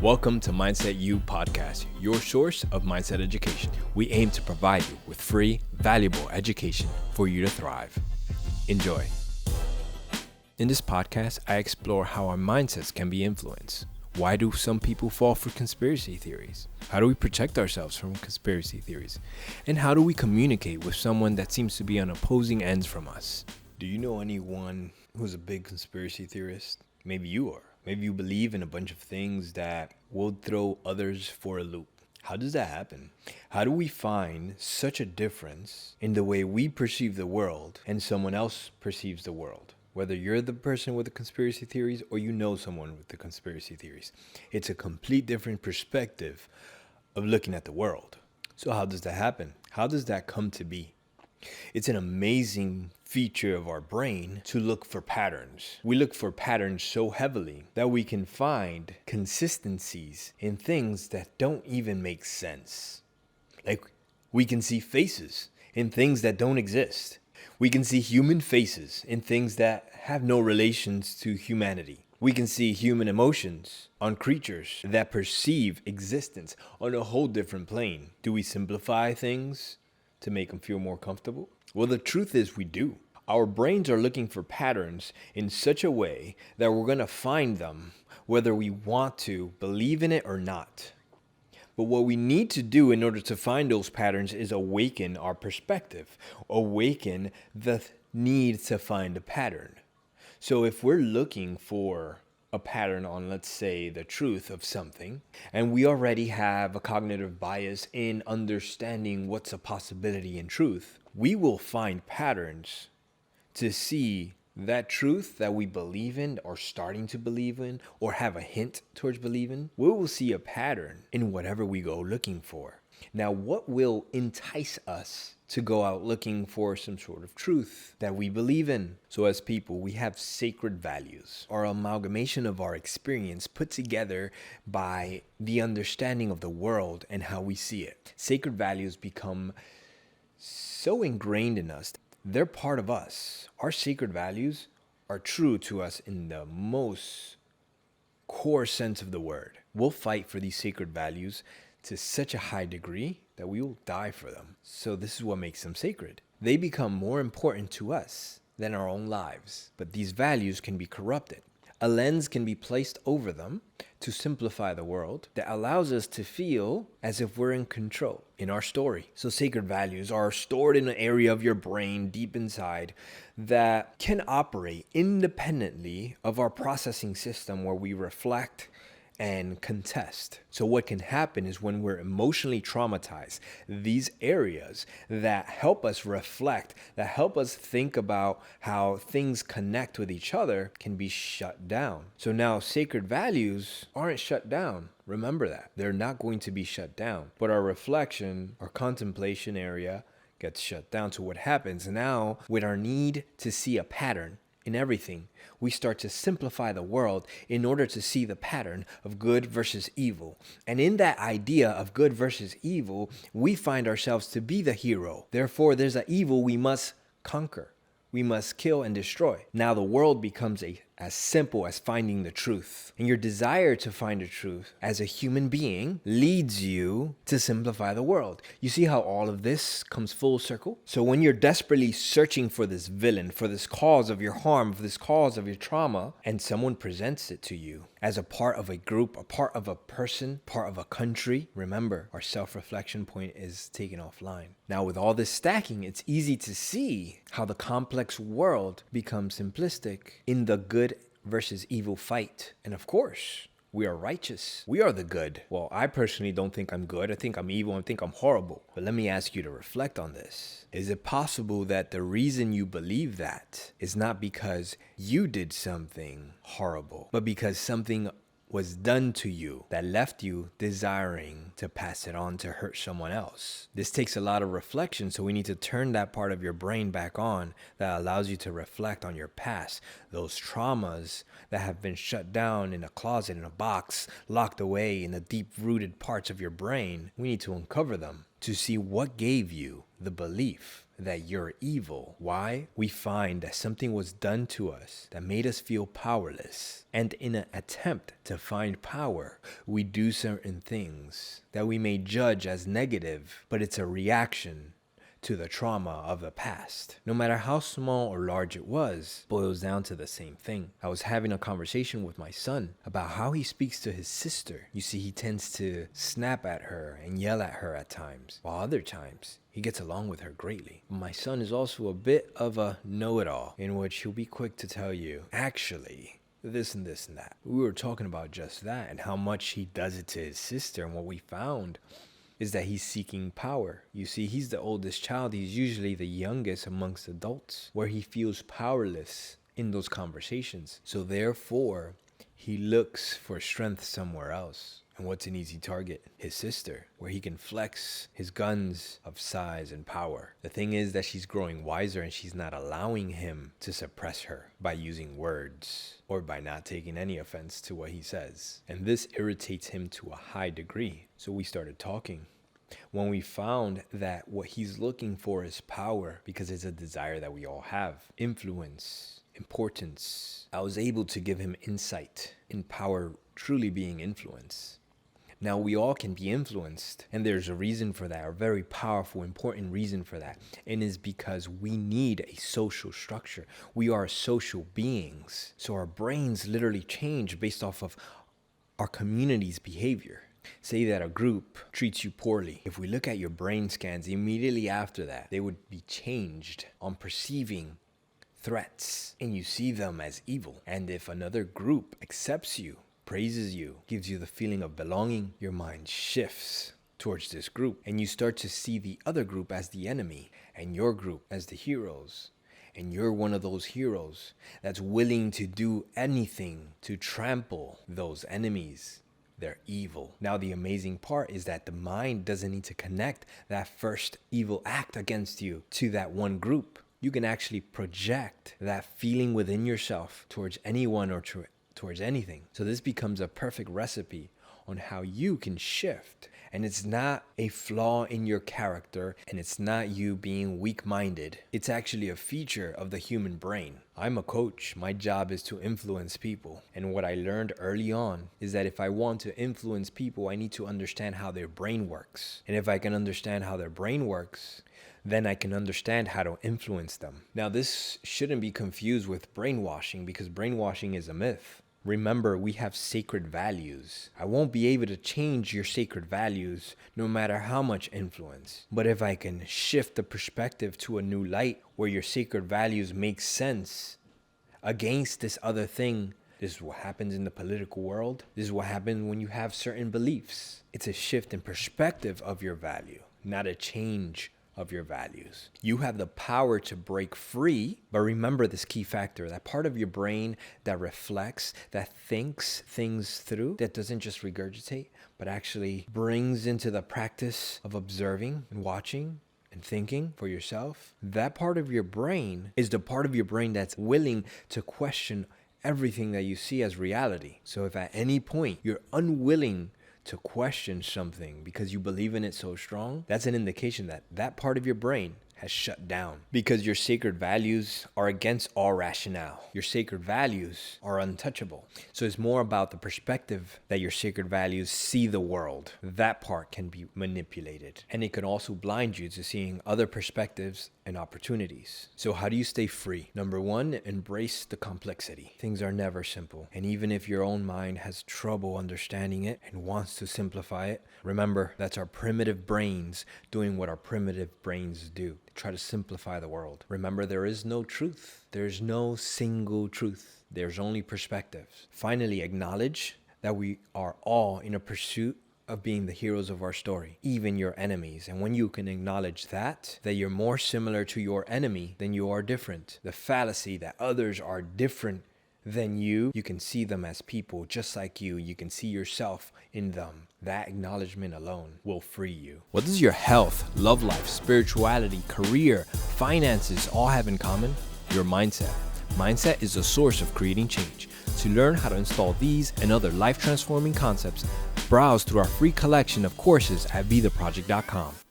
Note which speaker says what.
Speaker 1: Welcome to Mindset U Podcast, your source of mindset education. We aim to provide you with free, valuable education for you to thrive. Enjoy. In this podcast, I explore how our mindsets can be influenced. Why do some people fall for conspiracy theories? How do we protect ourselves from conspiracy theories? And how do we communicate with someone that seems to be on opposing ends from us? Do you know anyone who's a big conspiracy theorist? Maybe you are. Maybe you believe in a bunch of things that will throw others for a loop. How does that happen? How do we find such a difference in the way we perceive the world and someone else perceives the world? Whether you're the person with the conspiracy theories or you know someone with the conspiracy theories, it's a complete different perspective of looking at the world. So how does that happen? How does that come to be? It's an amazing feature of our brain to look for patterns. We look for patterns so heavily that we can find consistencies in things that don't even make sense. Like, we can see faces in things that don't exist. We can see human faces in things that have no relations to humanity. We can see human emotions on creatures that perceive existence on a whole different plane. Do we simplify things to make them feel more comfortable? Well, the truth is we do. Our brains are looking for patterns in such a way that we're going to find them whether we want to believe in it or not. But what we need to do in order to find those patterns is awaken our perspective, awaken the need to find a pattern. So if we're looking for a pattern on, let's say, the truth of something, and we already have a cognitive bias in understanding what's a possibility in truth, we will find patterns to see that truth that we believe in or starting to believe in or have a hint towards believing. We will see a pattern in whatever we go looking for. Now, what will entice us to go out looking for some sort of truth that we believe in? So as people, we have sacred values, our amalgamation of our experience put together by the understanding of the world and how we see it. Sacred values become so ingrained in us. They're part of us. Our sacred values are true to us in the most core sense of the word. We'll fight for these sacred values to such a high degree that we will die for them. So this is what makes them sacred. They become more important to us than our own lives. But these values can be corrupted. A lens can be placed over them to simplify the world that allows us to feel as if we're in control in our story. So sacred values are stored in an area of your brain deep inside that can operate independently of our processing system where we reflect and contest. So what can happen is when we're emotionally traumatized, these areas that help us reflect, that help us think about how things connect with each other can be shut down. So now sacred values aren't shut down. Remember that. They're not going to be shut down. But our reflection, our contemplation area gets shut down. So what happens now with our need to see a pattern in everything, we start to simplify the world in order to see the pattern of good versus evil. And in that idea of good versus evil, we find ourselves to be the hero. Therefore, there's an evil we must conquer. We must kill and destroy. Now the world becomes as simple as finding the truth. And your desire to find the truth as a human being leads you to simplify the world. You see how all of this comes full circle? So when you're desperately searching for this villain, for this cause of your harm, for this cause of your trauma, and someone presents it to you as a part of a group, a part of a person, part of a country, remember, our self-reflection point is taken offline. Now with all this stacking, it's easy to see how the complex world becomes simplistic in the good versus evil fight. And of course, we are righteous. We are the good. Well, I personally don't think I'm good. I think I'm evil. I think I'm horrible. But let me ask you to reflect on this. Is it possible that the reason you believe that is not because you did something horrible, but because something was done to you that left you desiring to pass it on to hurt someone else? This takes a lot of reflection, so we need to turn that part of your brain back on that allows you to reflect on your past, those traumas that have been shut down in a closet, in a box, locked away in the deep-rooted parts of your brain. We need to uncover them to see what gave you the belief that you're evil. Why? We find that something was done to us that made us feel powerless. And in an attempt to find power, we do certain things that we may judge as negative, but it's a reaction to the trauma of the past. No matter how small or large it was, boils down to the same thing. I was having a conversation with my son about how he speaks to his sister. You see, he tends to snap at her and yell at her at times, while other times he gets along with her greatly. My son is also a bit of a know-it-all, in which he'll be quick to tell you, actually, this and this and that. We were talking about just that and how much he does it to his sister, and what we found is that he's seeking power. You see, he's the oldest child. He's usually the youngest amongst adults, where he feels powerless in those conversations. So therefore, he looks for strength somewhere else. And what's an easy target? His sister, where he can flex his guns of size and power. The thing is that she's growing wiser, and she's not allowing him to suppress her by using words or by not taking any offense to what he says. And this irritates him to a high degree. So we started talking. When we found that what he's looking for is power, because it's a desire that we all have, influence, importance, I was able to give him insight in power truly being influence. Now, we all can be influenced, and there's a reason for that, a very powerful, important reason for that. And it's because we need a social structure. We are social beings. So our brains literally change based off of our community's behavior. Say that a group treats you poorly. If we look at your brain scans immediately after that, they would be changed on perceiving threats, and you see them as evil. And if another group accepts you, praises you, gives you the feeling of belonging, your mind shifts towards this group, and you start to see the other group as the enemy and your group as the heroes. And you're one of those heroes that's willing to do anything to trample those enemies. They're evil. Now, the amazing part is that the mind doesn't need to connect that first evil act against you to that one group. You can actually project that feeling within yourself towards anyone or towards anything. So this becomes a perfect recipe on how you can shift. And it's not a flaw in your character, and it's not you being weak-minded. It's actually a feature of the human brain. I'm a coach. My job is to influence people. And what I learned early on is that if I want to influence people, I need to understand how their brain works. And if I can understand how their brain works, then I can understand how to influence them. Now, this shouldn't be confused with brainwashing, because brainwashing is a myth. Remember, we have sacred values. I won't be able to change your sacred values no matter how much influence. But if I can shift the perspective to a new light where your sacred values make sense against this other thing, this is what happens in the political world. This is what happens when you have certain beliefs. It's a shift in perspective of your value, not a change of your values. You have the power to break free, but remember this key factor, that part of your brain that reflects, that thinks things through, that doesn't just regurgitate, but actually brings into the practice of observing and watching and thinking for yourself. That part of your brain is the part of your brain that's willing to question everything that you see as reality. So if at any point you're unwilling to question something because you believe in it so strong, that's an indication that that part of your brain has shut down, because your sacred values are against all rationale. Your sacred values are untouchable. So it's more about the perspective that your sacred values see the world. That part can be manipulated, and it can also blind you to seeing other perspectives and opportunities. So how do you stay free? Number one, embrace the complexity. Things are never simple. And even if your own mind has trouble understanding it and wants to simplify it, remember that's our primitive brains doing what our primitive brains do. Try to simplify the world. Remember, there is no truth. There's no single truth. There's only perspectives. Finally, acknowledge that we are all in a pursuit of being the heroes of our story, even your enemies. And when you can acknowledge that you're more similar to your enemy than you are different, the fallacy that others are different than you can see them as people just like you. You can see yourself in them. That acknowledgement alone will free you. What does your health, love life, spirituality, career, finances all have in common? Your mindset. Mindset is the source of creating change. To learn how to install these and other life-transforming concepts, browse through our free collection of courses at BeTheProject.com.